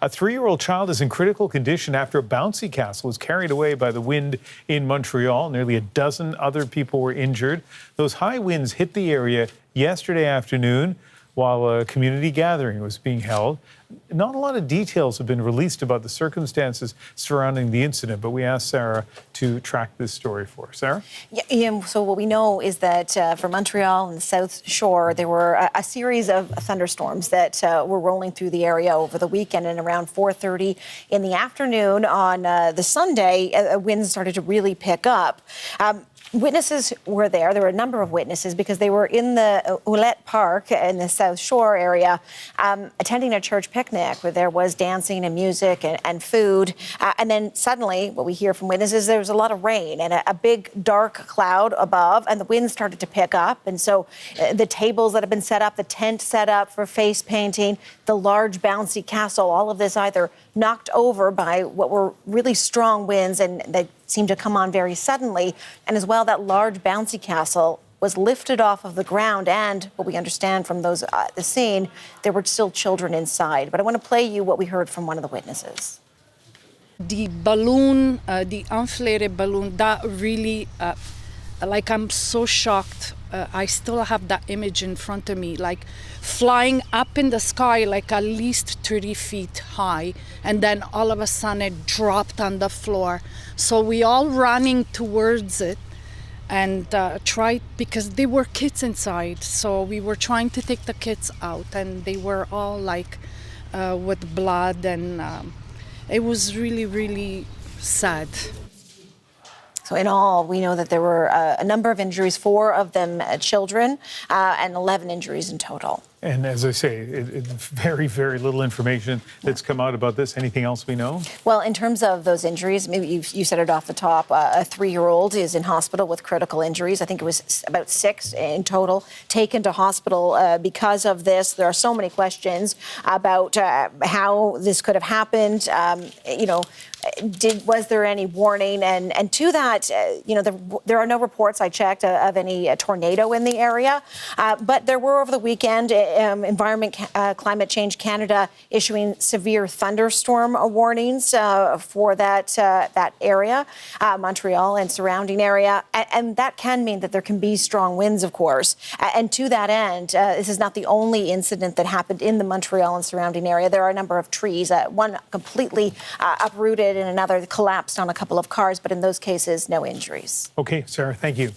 A 3-year-old child is in critical condition after a bouncy castle was carried away by the wind in Montreal. Nearly a dozen other people were injured. Those high winds hit the area yesterday afternoon while a community gathering was being held. Not a lot of details have been released about the circumstances surrounding the incident, but we asked Sarah to track this story for us. Sarah? Yeah, so what we know is that for Montreal and the South Shore, there were a series of thunderstorms that were rolling through the area over the weekend, and around 4:30 in the afternoon on the Sunday, winds started to really pick up. Witnesses were there. There were a number of witnesses because they were in the Ouellette Park in the South Shore area attending a church picnic where there was dancing and music and food. And then suddenly, what we hear from witnesses, there was a lot of rain and a big dark cloud above, and the wind started to pick up. And so the tables that have been set up, the tent set up for face painting, the large bouncy castle, all of this either knocked over by what were really strong winds, and they seemed to come on very suddenly. And as well, that large bouncy castle was lifted off of the ground, and what we understand from those the scene, there were still children inside. But I want to play you what we heard from one of the witnesses. The balloon, the inflated balloon, that really, I'm so shocked. I still have that image in front of me, like flying up in the sky, like at least 30 feet high. And then all of a sudden it dropped on the floor. So we all running towards it and tried, because there were kids inside. So we were trying to take the kids out, and they were all like with blood, and it was really, really sad. So in all, we know that there were a number of injuries, 4 of them children, and 11 injuries in total. And as I say, very, very little information that's come out about this. Anything else we know? Well, in terms of those injuries, maybe you said it off the top, a 3-year-old is in hospital with critical injuries. I think it was about 6 in total taken to hospital because of this. There are so many questions about how this could have happened. Was there any warning? And to that, there are no reports, I checked, of any tornado in the area. But there were over the weekend Climate Change Canada issuing severe thunderstorm warnings for that area, Montreal and surrounding area. And that can mean that there can be strong winds, of course. And to that end, this is not the only incident that happened in the Montreal and surrounding area. There are a number of trees, one completely uprooted and another collapsed on a couple of cars, but in those cases, no injuries. Okay, Sarah, thank you.